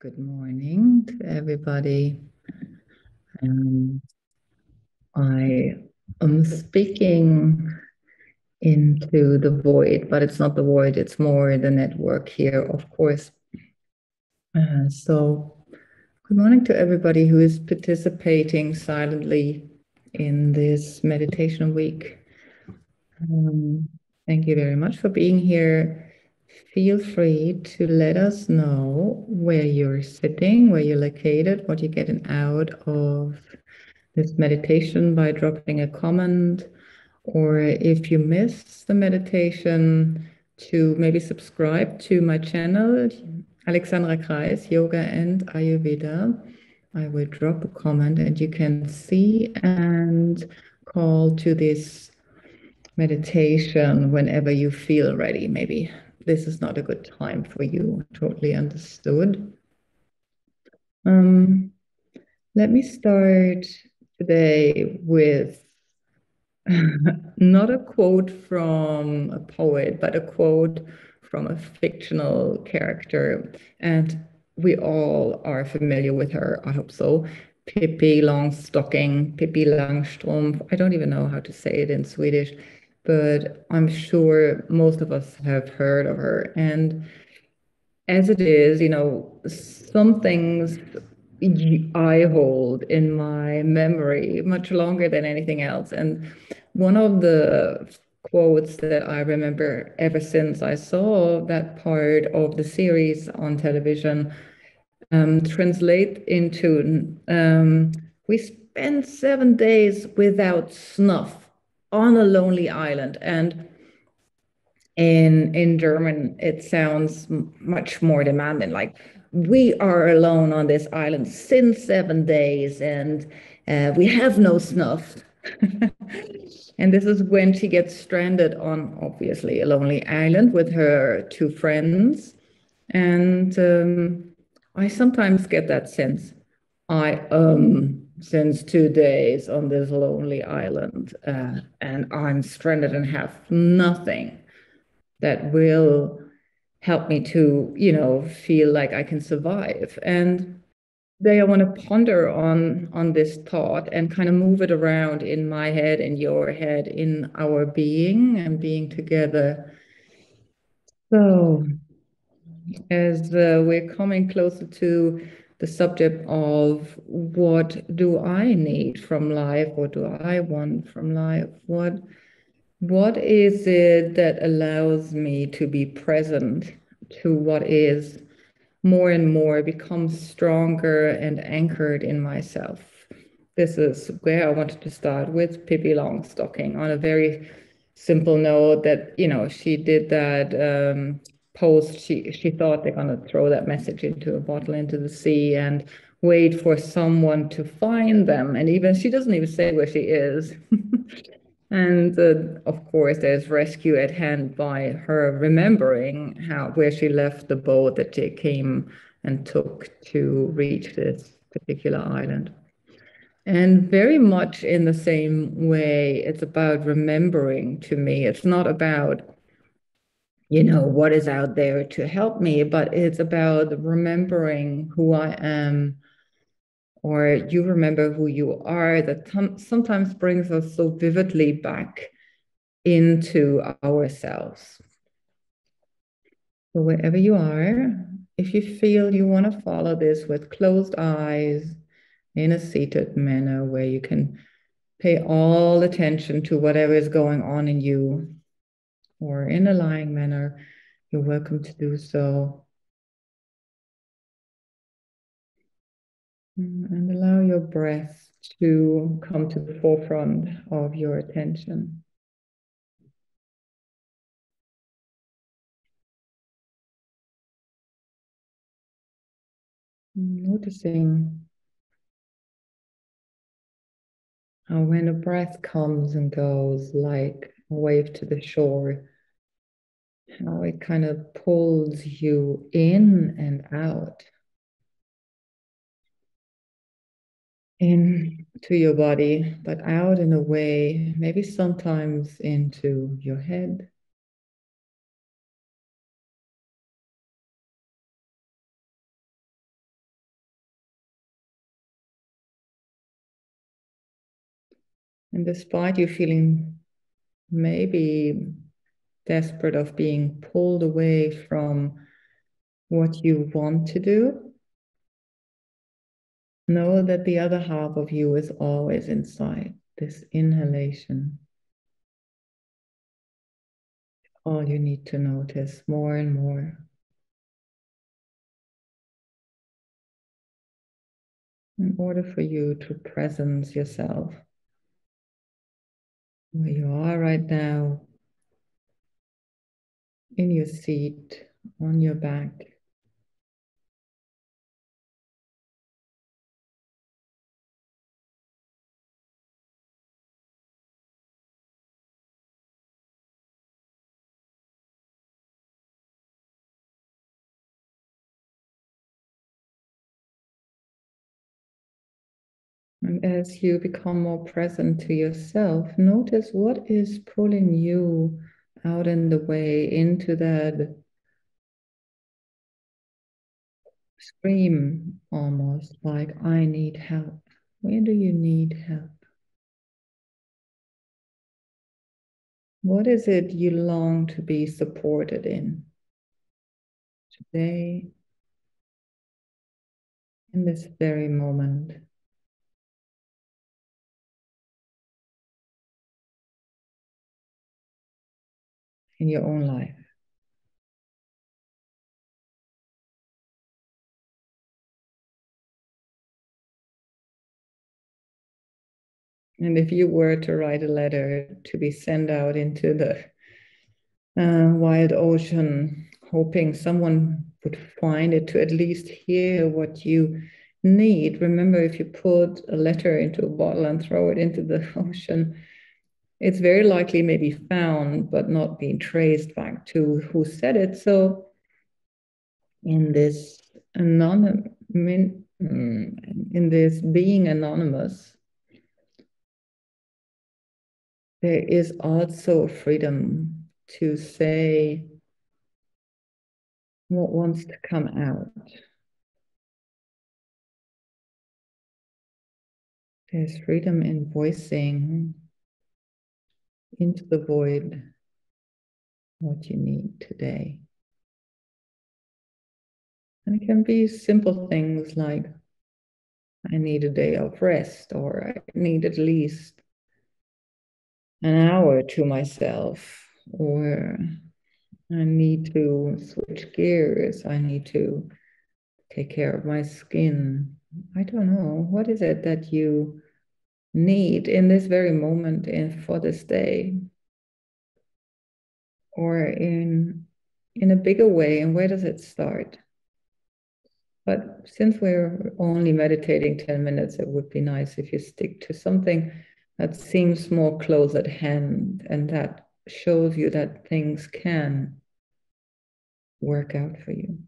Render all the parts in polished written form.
Good morning to everybody. Um, I am speaking into the void, but it's not the void, it's more the network here, of course. So, good morning to everybody who is participating silently in this meditation week. Thank you very much for being here. Feel free to let us know where you're sitting, where you're located, what you're getting out of this meditation by dropping a comment, or if you missed the meditation, to maybe subscribe to my channel, Alexandra Kreis, Yoga and Ayurveda. I will drop a comment and you can see and call to this meditation whenever you feel ready. Maybe this is not a good time for you. Totally understood. Let me start today with not a quote from a poet, but a quote from a fictional character. And we all are familiar with her, I hope so. Pippi Longstocking, Pippi Langstrumpf. I don't even know how to say it in Swedish, but I'm sure most of us have heard of her. And as it is, some things I hold in my memory much longer than anything else. And one of the quotes that I remember ever since I saw that part of the series on television translate into we spent 7 days without snuff on a lonely island. And in German, it sounds much more demanding. Like, we are alone on this island since 7 days, and we have no snuff. And this is when she gets stranded on, obviously, a lonely island with her two friends. And I sometimes get that sense. I since 2 days on this lonely island, and I'm stranded and have nothing that will help me to, feel like I can survive. And today I want to ponder on this thought and kind of move it around in my head, in your head, in our being and being together. So as we're coming closer to the subject of what do I need from life? What do I want from life? What is it that allows me to be present to what is more and more become stronger and anchored in myself? This is where I wanted to start with Pippi Longstocking on a very simple note that, she did that post. She thought they're going to throw that message into a bottle into the sea and wait for someone to find them. And even she doesn't even say where she is. And of course, there's rescue at hand by her remembering where she left the boat that she came and took to reach this particular island. And very much in the same way, it's about remembering to me. It's not about, what is out there to help me, but it's about remembering who I am, or you remember who you are, that sometimes brings us so vividly back into ourselves. So wherever you are, if you feel you want to follow this with closed eyes in a seated manner where you can pay all attention to whatever is going on in you, or in a lying manner, you're welcome to do so. And allow your breath to come to the forefront of your attention. Noticing how when a breath comes and goes like a wave to the shore, how it kind of pulls you in and out, into your body, but out in a way, maybe sometimes into your head. And despite you feeling maybe desperate of being pulled away from what you want to do, know that the other half of you is always inside this inhalation. All you need to notice more and more. In order for you to presence yourself where you are right now, in your seat, on your back. And as you become more present to yourself, notice what is pulling you out in the way into that scream, almost like, I need help. Where do you need help? What is it you long to be supported in today, in this very moment? In your own life. And if you were to write a letter to be sent out into the wild ocean, hoping someone would find it to at least hear what you need. Remember, if you put a letter into a bottle and throw it into the ocean, it's very likely maybe found, but not being traced back to who said it. So in this in this being anonymous, there is also freedom to say what wants to come out. There's freedom in voicing into the void what you need today. And it can be simple things like, I need a day of rest, or I need at least an hour to myself, or I need to switch gears, I need to take care of my skin. I don't know. What is it that you need in this very moment for this day? Or in a bigger way, and where does it start? But since we're only meditating 10 minutes, it would be nice if you stick to something that seems more close at hand and that shows you that things can work out for you.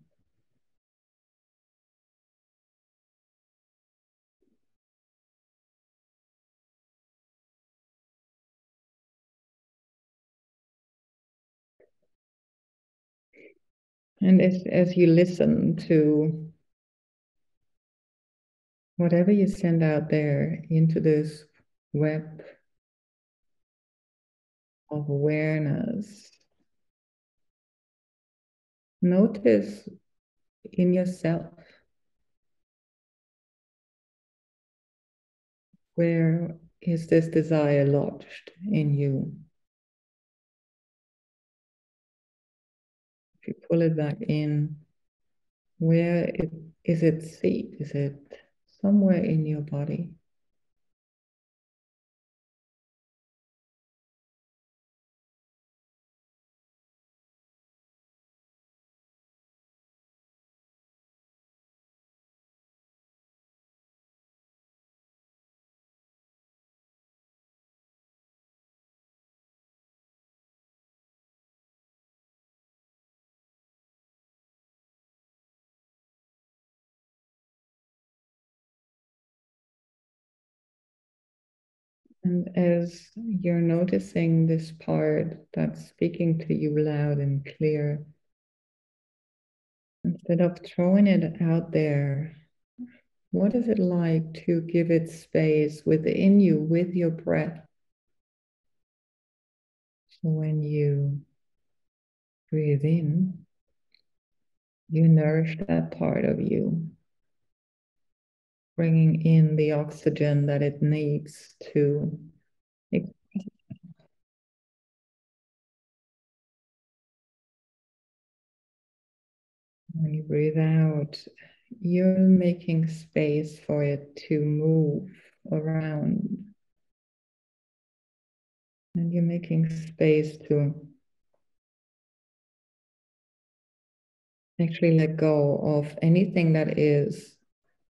And as you listen to whatever you send out there into this web of awareness, notice in yourself where is this desire lodged in you. If you pull it back in, where is it seat? Is it somewhere in your body? And as you're noticing this part that's speaking to you loud and clear, instead of throwing it out there, what is it like to give it space within you with your breath When you breathe in, you nourish that part of you, bringing in the oxygen that it needs to express. When you breathe out, you're making space for it to move around. And you're making space to actually let go of anything that is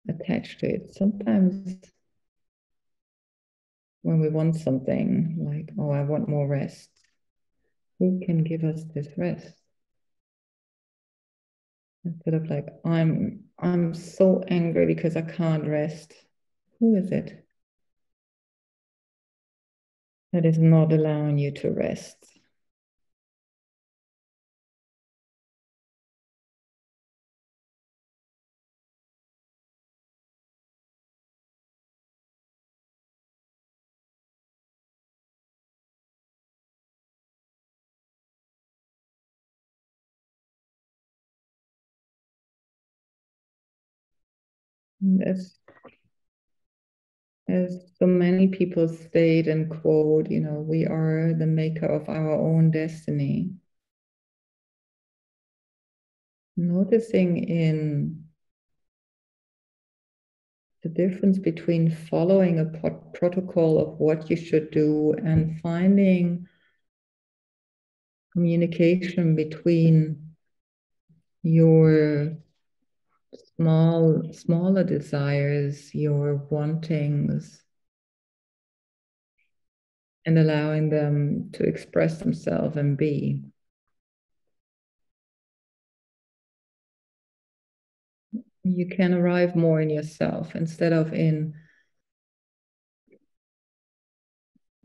attached to it. Sometimes when we want something like, oh, I want more rest, who can give us this rest? Instead of like, I'm so angry because I can't rest. Who is it that is not allowing you to rest? As, as so many people state and quote, we are the maker of our own destiny. Noticing in the difference between following a protocol of what you should do and finding communication between your smaller desires, your wantings, and allowing them to express themselves and be. You can arrive more in yourself instead of in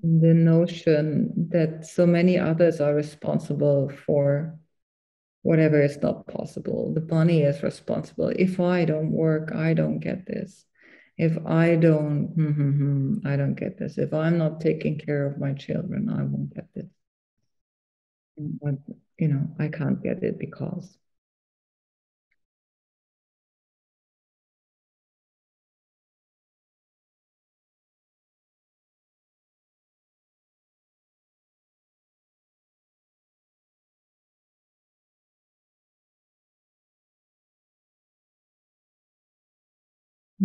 the notion that so many others are responsible for whatever is not possible. The bunny is responsible. If I don't work, I don't get this. If I don't, I don't get this. If I'm not taking care of my children, I won't get this. But, I can't get it because.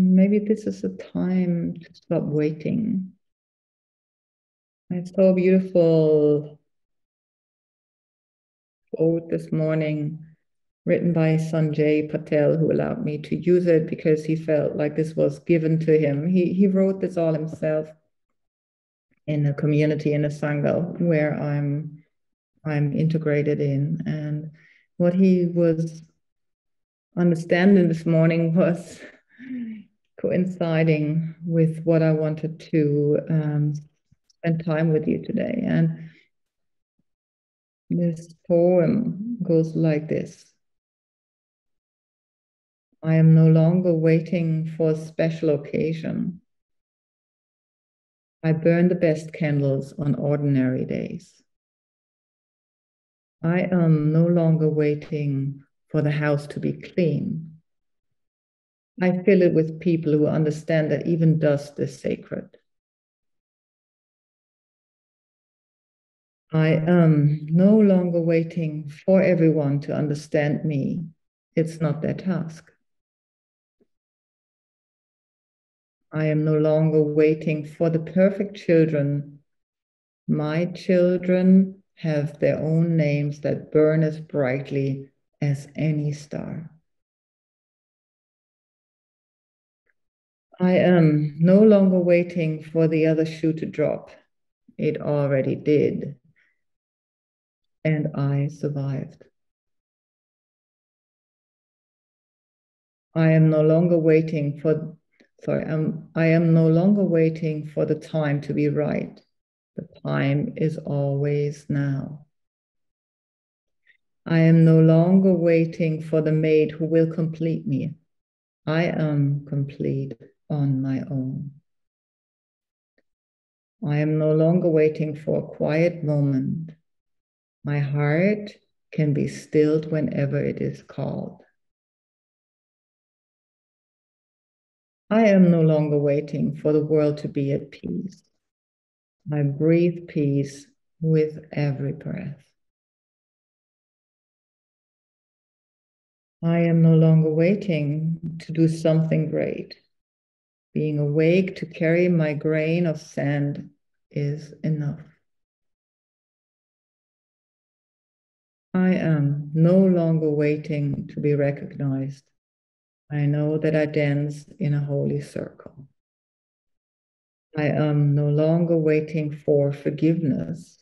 Maybe this is a time to stop waiting. I saw a beautiful quote this morning written by Sanjay Patel, who allowed me to use it because he felt like this was given to him. He wrote this all himself in a community, in a Sangha, where I'm integrated in. And what he was understanding this morning was coinciding with what I wanted to spend time with you today. And this poem goes like this. I am no longer waiting for a special occasion. I burn the best candles on ordinary days. I am no longer waiting for the house to be clean. I fill it with people who understand that even dust is sacred. I am no longer waiting for everyone to understand me. It's not their task. I am no longer waiting for the perfect children. My children have their own names that burn as brightly as any star. I am no longer waiting for the other shoe to drop. It already did. And I survived. I am no longer waiting for, I am no longer waiting for the time to be right. The time is always now. I am no longer waiting for the maid who will complete me. I am complete on my own. I am no longer waiting for a quiet moment. My heart can be stilled whenever it is called. I am no longer waiting for the world to be at peace. I breathe peace with every breath. I am no longer waiting to do something great. Being awake to carry my grain of sand is enough. I am no longer waiting to be recognized. I know that I dance in a holy circle. I am no longer waiting for forgiveness.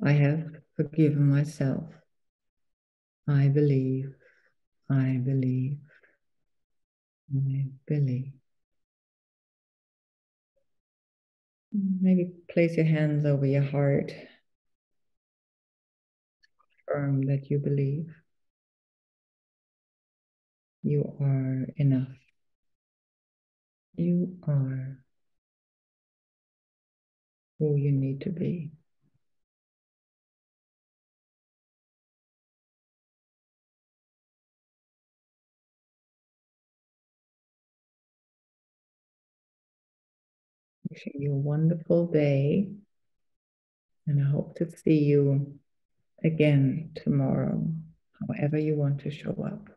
I have forgiven myself. I believe, I believe, I believe. Maybe place your hands over your heart. Affirm that you believe you are enough. You are who you need to be. Wishing you a wonderful day, and I hope to see you again tomorrow, however you want to show up.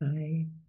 Bye.